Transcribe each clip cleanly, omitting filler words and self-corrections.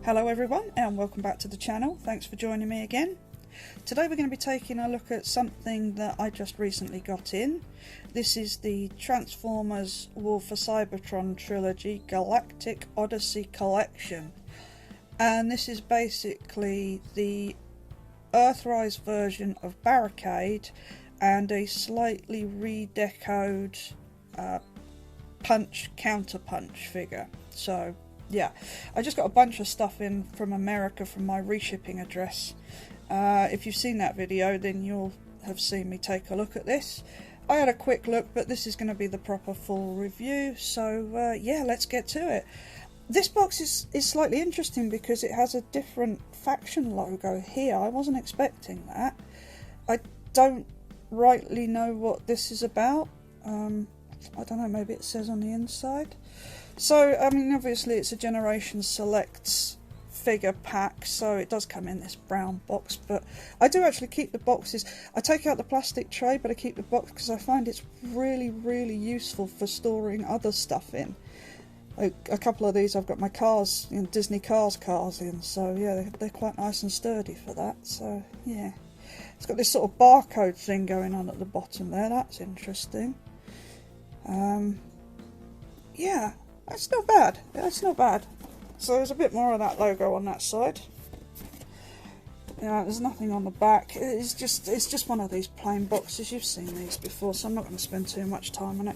Hello everyone and welcome back to the channel. Thanks for joining me again. Today we're going to be taking a look at something that I just recently got in. This is the Transformers War for Cybertron trilogy Galactic Odyssey collection. And this is basically the Earthrise version of Barricade and a slightly redecoed punch counterpunch figure. So yeah, I just got a bunch of stuff in from America from my reshipping address. If you've seen that video, then you'll have seen me take a look at this. I had a quick look, but this is going to be the proper full review, so yeah, let's get to it. This box is slightly interesting because it has a different faction logo here. I wasn't expecting that. I don't rightly know what this is about. I don't know, maybe it says on the inside. So, I mean, obviously it's a Generation Selects figure pack, so it does come in this brown box, but I do actually keep the boxes. I take out the plastic tray, but I keep the box because I find it's really useful for storing other stuff in. A couple of these I've got my cars, Disney cars in, so yeah, they're quite nice and sturdy for that, so yeah. It's got this sort of barcode thing going on at the bottom there, that's interesting. Yeah, that's not bad, that's not bad. So there's a bit more of that logo on that side. Yeah, there's nothing on the back. It's just one of these plain boxes. You've seen these before, so I'm not going to spend too much time on it.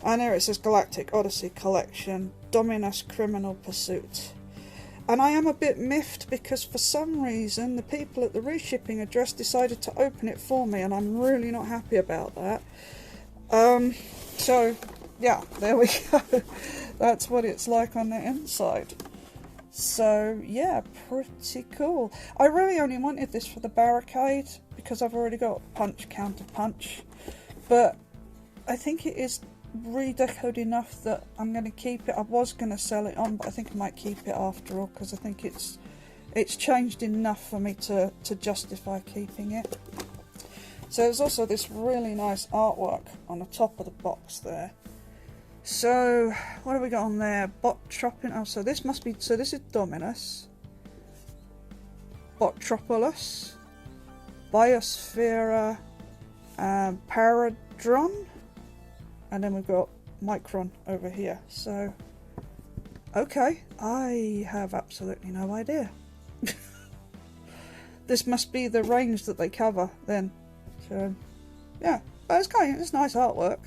And there it says Galactic Odyssey Collection, Dominus Criminal Pursuit. And I am a bit miffed because for some reason the people at the reshipping address decided to open it for me, and I'm really not happy about that. So yeah, there we go. That's what it's like on the inside. So yeah, pretty cool. I really only wanted this for the Barricade because I've already got punch counter punch, but I think it is redecoed enough that I'm going to keep it. I was going to sell it on, but I think I might keep it after all because I think it's changed enough for me to justify keeping it. So there's also this really nice artwork on the top of the box there. So what have we got on there? Botroppin. Oh, so this must be. So this is Dominus, Botropolis, Biosphere, Paradron, and then we've got Micron over here. So okay, I have absolutely no idea. This must be the range that they cover then. So yeah, but it's nice artwork.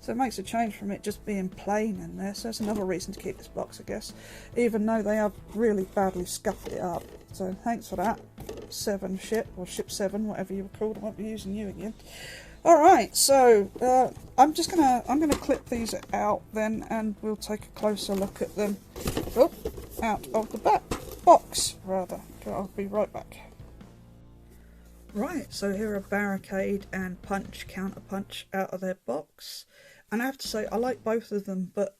So it makes a change from it just being plain in there. So that's another reason to keep this box, I guess. Even though they have really badly scuffed it up. So thanks for that. 7 ship, or ship 7, whatever you were called. I won't be using you again. Alright, so I'm gonna clip these out then, and we'll take a closer look at them. Oh, out of the box, rather. I'll be right back. Right, so here are Barricade and Punch Counterpunch out of their box. And I have to say, I like both of them, but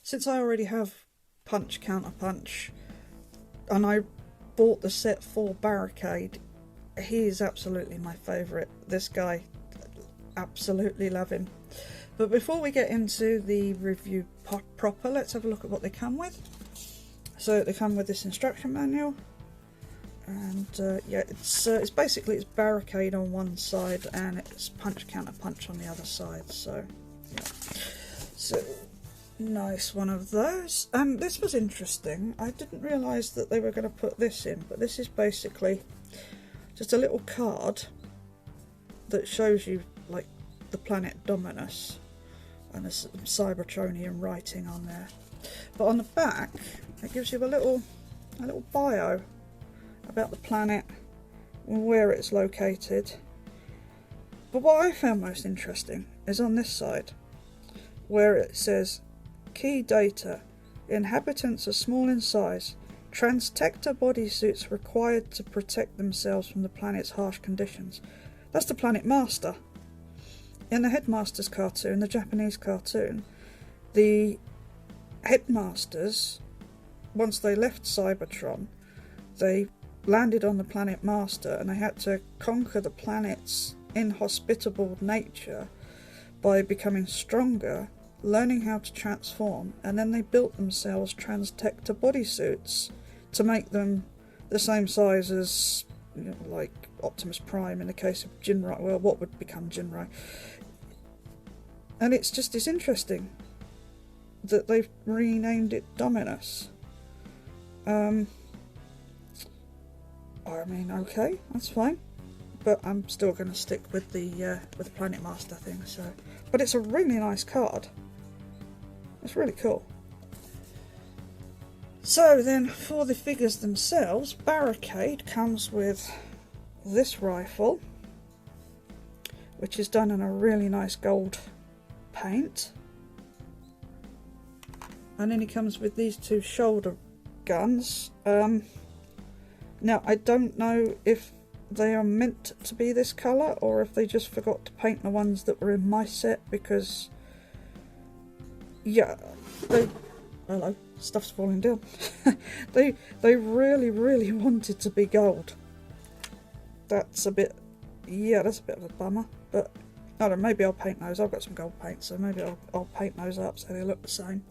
since I already have Punch Counterpunch, and I bought the set for Barricade, he is absolutely my favourite. This guy, absolutely love him. But before we get into the review proper, let's have a look at what they come with. So they come with this instruction manual. And yeah, it's basically Barricade on one side and it's Punch Counterpunch on the other side. So yeah, so nice one of those. This was interesting. I didn't realise that they were going to put this in, but this is basically just a little card that shows you like the planet Dominus, and there's some Cybertronian writing on there. But on the back, it gives you a little bio about the planet and where it's located. But what I found most interesting is on this side, where it says key data: inhabitants are small in size, transtector bodysuits required to protect themselves from the planet's harsh conditions. That's the planet Master. In the Headmasters cartoon, the Japanese cartoon, the Headmasters, once they left Cybertron, they landed on the planet Master and they had to conquer the planet's inhospitable nature by becoming stronger, learning how to transform, and then they built themselves transtector bodysuits to make them the same size as, you know, like Optimus Prime in the case of Jinrai, well, what would become Jinrai. And it's interesting that they've renamed it Dominus. I mean, okay, that's fine, but I'm still going to stick with the Planet Master thing. So, but it's a really nice card. It's really cool. So then, for the figures themselves, Barricade comes with this rifle, which is done in a really nice gold paint, and then he comes with these two shoulder guns. Now I don't know if they are meant to be this colour or if they just forgot to paint the ones that were in my set, because yeah, hello, stuff's falling down. they really wanted to be gold. That's a bit, yeah, that's a bit of a bummer, but I don't know, maybe I'll paint those. I've got some gold paint, so maybe I'll paint those up so they look the same.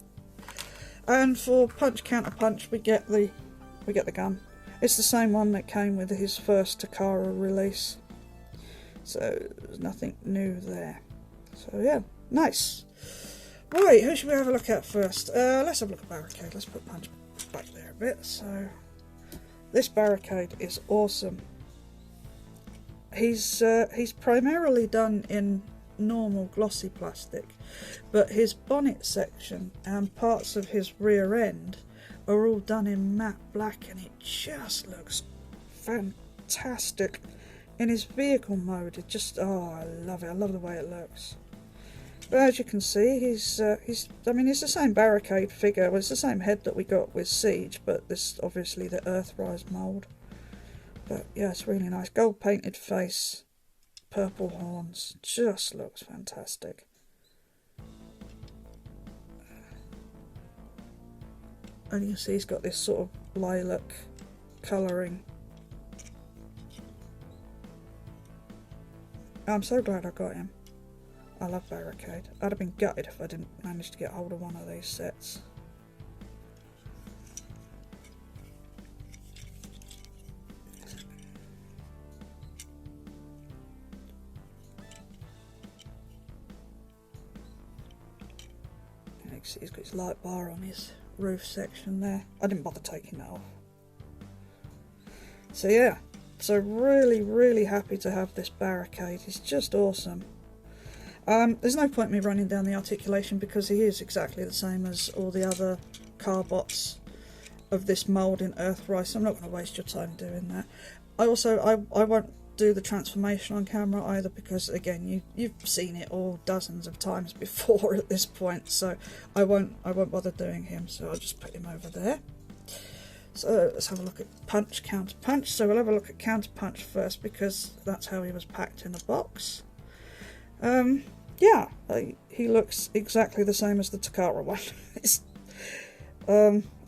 And for punch counter punch, we get the gun. It's the same one that came with his first Takara release, so there's nothing new there. So yeah, nice. Right, who should we have a look at first? Let's have a look at Barricade. Let's put Punch back there a bit. So this Barricade is awesome. He's primarily done in normal glossy plastic, but his bonnet section and parts of his rear end are all done in matte black, and it just looks fantastic. In his vehicle mode, it just, oh, I love it. I love the way it looks. But as you can see, he's I mean, it's the same Barricade figure. Well, it's the same head that we got with Siege, but this obviously the Earthrise mould. But yeah, it's really nice. Gold painted face, purple horns, just looks fantastic. And you can see he's got this sort of lilac colouring. I'm so glad I got him. I love Barricade. I'd have been gutted if I didn't manage to get hold of one of these sets. And you can see he's got his light bar on his roof section there. I didn't bother taking that off. So yeah, so really happy to have this Barricade. He's just awesome. There's no point me running down the articulation because he is exactly the same as all the other carbots of this mould in Earthrise. I'm not going to waste your time doing that. I won't do the transformation on camera either because, again, you've seen it all dozens of times before at this point, so I won't bother doing him. So I'll just put him over there. So let's have a look at punch, counter punch. So we'll have a look at counter punch first because that's how he was packed in a box. Yeah, he looks exactly the same as the Takara one.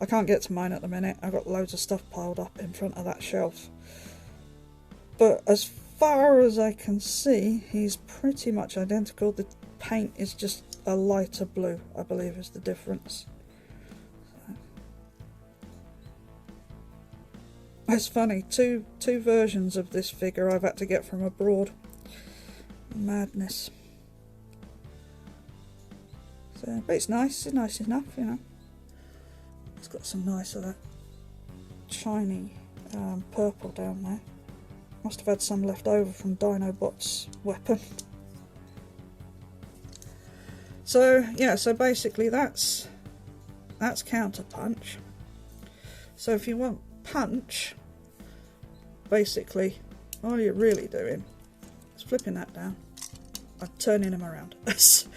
I can't get to mine at the minute. I've got loads of stuff piled up in front of that shelf. But as far as I can see, he's pretty much identical. The paint is just a lighter blue, I believe is the difference. It's funny, two versions of this figure I've had to get from abroad. Madness. So, but it's nice enough, you know. It's got some nice of that shiny purple down there. Must have had some left over from Dinobot's weapon. So yeah, so basically that's counter punch. So if you want punch, basically all you're really doing is flipping that down and turning him around. That's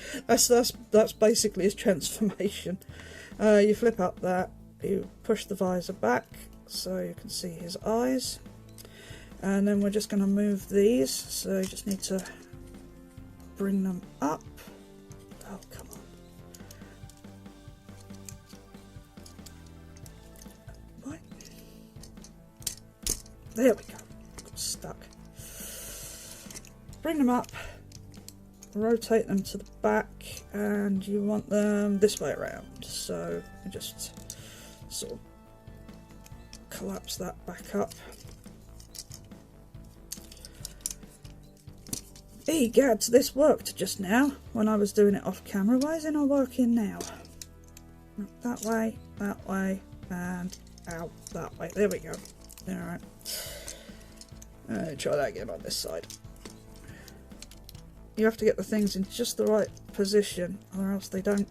basically his transformation. You flip up that, you push the visor back so you can see his eyes, and then we're just going to move these, so you just need to bring them up. Oh, come on. Right. There we go. Got stuck. Bring them up, rotate them to the back, and you want them this way around. So you just sort of collapse that back up. Egads, this worked just now when I was doing it off camera. Why is it not working now? That way, and out that way. There we go. Alright. Try that again on this side. You have to get the things in just the right position, or else they don't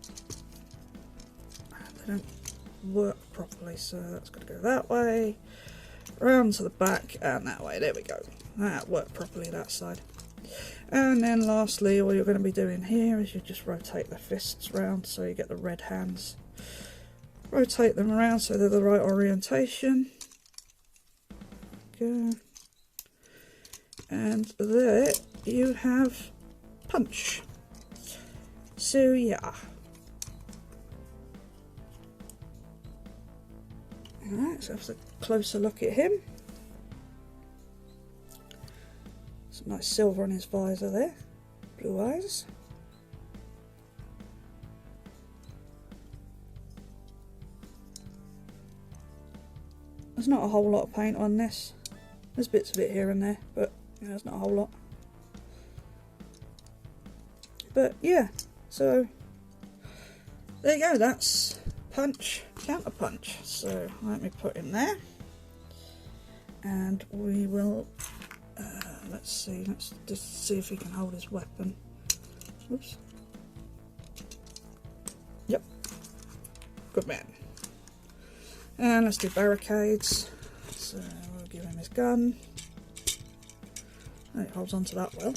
work properly. So that's got to go that way, round to the back, and that way. There we go. That worked properly, that side. And then lastly, all you're going to be doing here is you just rotate the fists round so you get the red hands. Rotate them around so they're the right orientation. Go. And there you have Punch. So yeah. Alright, so let's have a closer look at him. Some nice silver on his visor there. Blue eyes. There's not a whole lot of paint on this. There's bits of it here and there, but you know, there's not a whole lot. But yeah, so there you go, that's Punch, Counter Punch. So let me put him there. And we will, let's just see if he can hold his weapon. Oops. Yep, good man. And let's do barricades. So we'll give him his gun. Oh, it holds on to that well.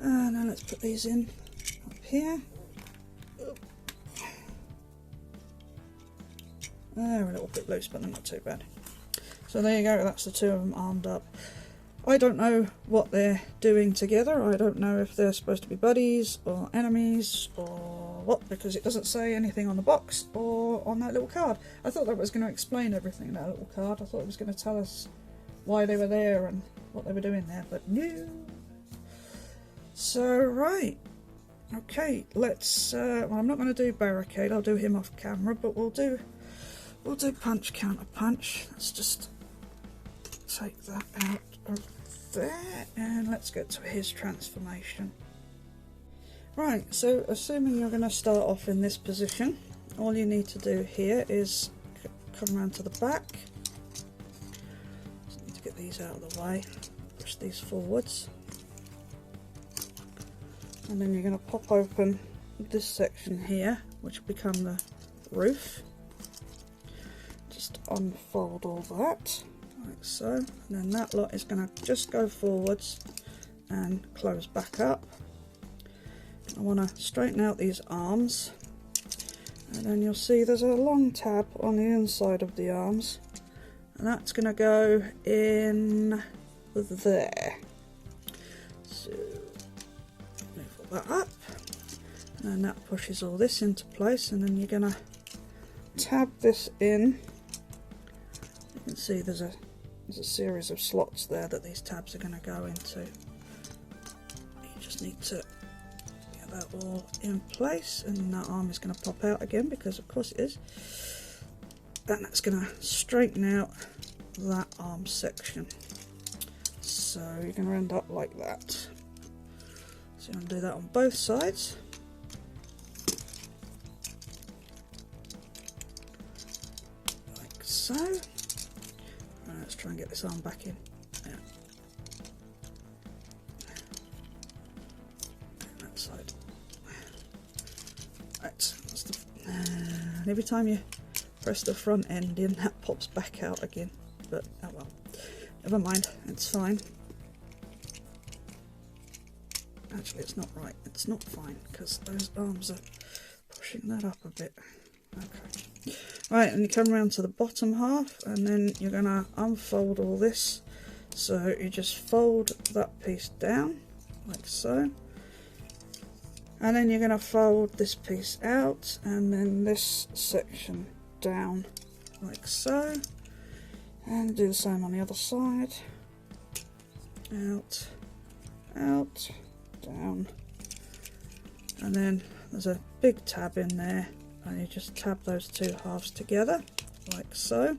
And now let's put these in up here. They're a little bit loose, but they're not too bad. So there you go, that's the two of them armed up. I don't know what they're doing together. I don't know if they're supposed to be buddies or enemies or what, because it doesn't say anything on the box or on that little card. I thought that was going to explain everything in that little card. I thought it was going to tell us why they were there and what they were doing there, but no. So right, okay, let's well, I'm not going to do Barricade, I'll do him off camera, but we'll do Punch, Counter Punch. Let's just take that out of there and let's get to his transformation. Right, so assuming you're going to start off in this position, all you need to do here is come around to the back. Just need to get these out of the way, push these forwards, and then you're going to pop open this section here, which will become the roof. Just unfold all that like so, and then that lot is going to just go forwards and close back up. I want to straighten out these arms, and then you'll see there's a long tab on the inside of the arms, and that's going to go in there. So move all that up, and then that pushes all this into place, and then you're going to tab this in. You can see there's a series of slots there that these tabs are going to go into. You just need to get that all in place, and that arm is going to pop out again because of course it is. And that's going to straighten out that arm section. So you're going to end up like that. So I'm going to do that on both sides. Like so. Let's try and get this arm back in. Yeah. That side. Right. And every time you press the front end in, that pops back out again. But oh well. Never mind. It's fine. Actually, it's not right. It's not fine because those arms are pushing that up a bit. Okay. Right, and you come around to the bottom half, and then you're going to unfold all this. So you just fold that piece down, like so. And then you're going to fold this piece out, and then this section down, like so. And do the same on the other side. Out, out, down. And then there's a big tab in there. And you just tab those two halves together, like so.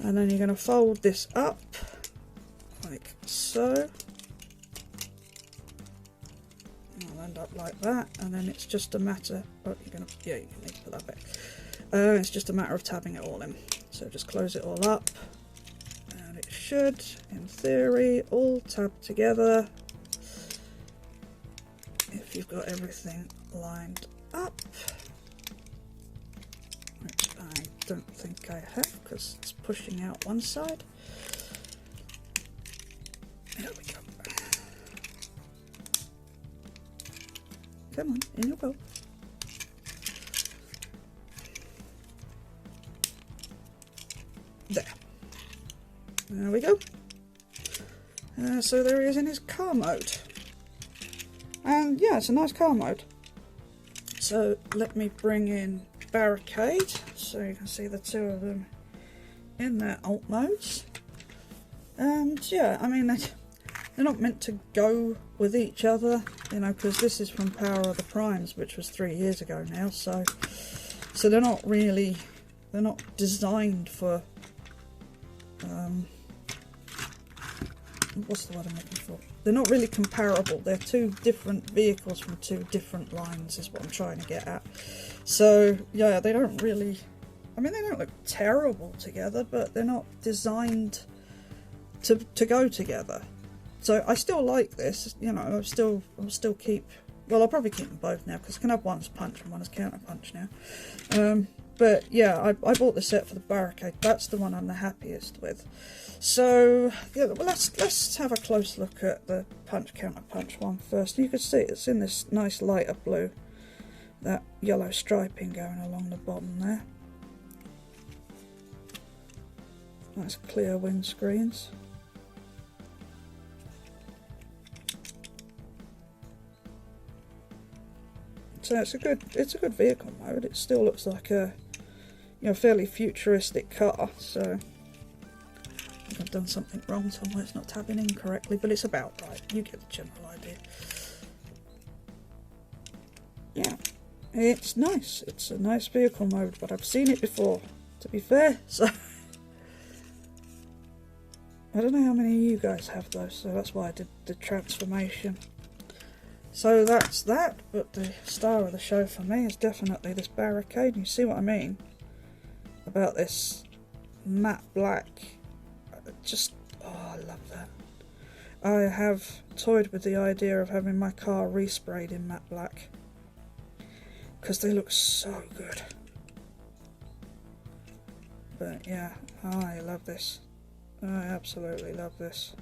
And then you're going to fold this up like so. It'll end up like that, and then it's just a matter. Oh, you're going to, yeah, you need to put that back. It's just a matter of tabbing it all in. So just close it all up, and it should, in theory, all tab together if you've got everything lined up. Which I don't think I have because it's pushing out one side. There we go. Come on, in you go. There we go. So there he is in his car mode. And yeah, it's a nice car mode. So let me bring in Barricade so you can see the two of them in their alt modes. And yeah, I mean, they're not meant to go with each other, you know, because this is from Power of the Primes, which was 3 years ago now. So they're not really, they're not designed for, what's the word I'm looking for? They're not really comparable. They're two different vehicles from two different lines is what I'm trying to get at. So yeah, they don't really, I mean, they don't look terrible together, but they're not designed to go together. So I still like this, you know, I'll still keep, well, I'll probably keep them both now because I can have one as punch and one as counter punch now. But yeah, I bought the set for the Barricade. That's the one I'm the happiest with. So yeah, well, let's have a close look at the punch counter punch one first. You can see it's in this nice lighter blue, that yellow striping going along the bottom there. Nice clear windscreens. So it's a good vehicle mode. It still looks like a, you know, fairly futuristic car. So I think I've done something wrong somewhere. It's not tabbing in correctly, but it's about right. You get the general idea. Yeah, it's nice. It's a nice vehicle mode, but I've seen it before, to be fair. So I don't know how many of you guys have those. So that's why I did the transformation. So that's that, but the star of the show for me is definitely this Barricade. You see what I mean about this matte black? Just, oh, I love that. I have toyed with the idea of having my car resprayed in matte black because they look so good. But yeah, I love this. I absolutely love this.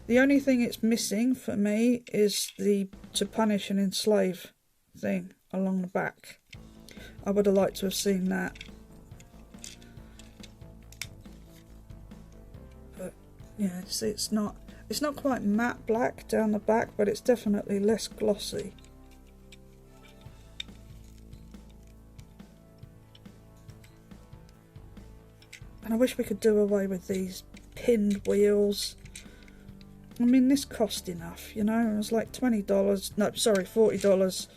The only thing it's missing for me is the to punish and enslave thing along the back. I would have liked to have seen that. But yeah, see, it's not quite matte black down the back, but it's definitely less glossy. And I wish we could do away with these pinned wheels. I mean, this cost enough, you know, it was like $20, no, sorry, $40,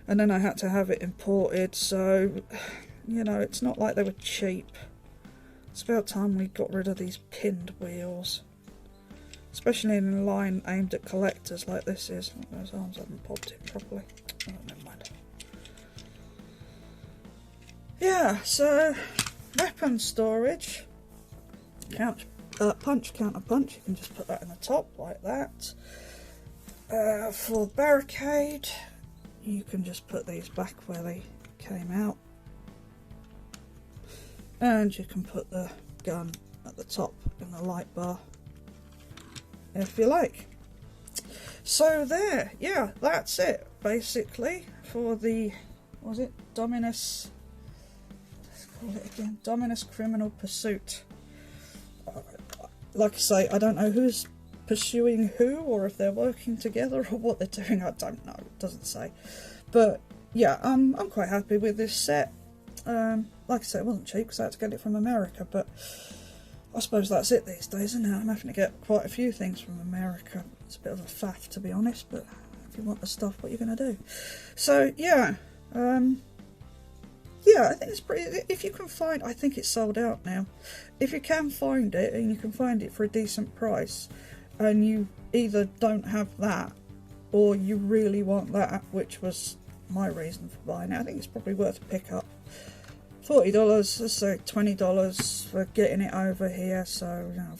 and then I had to have it imported, so, you know, it's not like they were cheap. It's about time we got rid of these pinned wheels, especially in a line aimed at collectors like this is. Oh, those arms haven't popped in properly. Oh, never mind. Yeah, so, weapon storage. Punch, counter punch, you can just put that in the top like that. For Barricade, you can just put these back where they came out. And you can put the gun at the top in the light bar if you like. So there, yeah, that's it basically for the, what was it, Dominus, let's call it again, Dominus Criminal Pursuit. Like I say, I don't know who's pursuing who, or if they're working together, or what they're doing. I don't know. It doesn't say. But yeah, I'm quite happy with this set. Like I say, it wasn't cheap because I had to get it from America. But I suppose that's it these days, isn't it? I'm having to get quite a few things from America. It's a bit of a faff, to be honest. But if you want the stuff, what are you going to do? So yeah, yeah, I think it's pretty, if you can find, I think it's sold out now. If you can find it, and you can find it for a decent price, and you either don't have that, or you really want that, which was my reason for buying it, I think it's probably worth a pick up. $40, let's say $20 for getting it over here, so you know,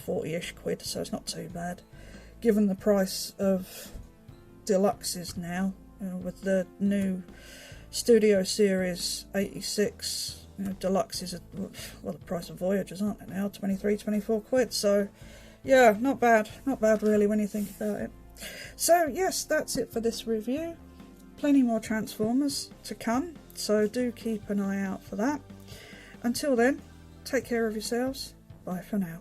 40-ish quid, so it's not too bad. Given the price of deluxes now, with the new Studio Series 86, you know, deluxes are, well, the price of Voyagers, aren't they now? 24 quid, so yeah, not bad really when you think about it. So yes, that's it for this review. Plenty more Transformers to come, so do keep an eye out for that. Until then, take care of yourselves. Bye for now.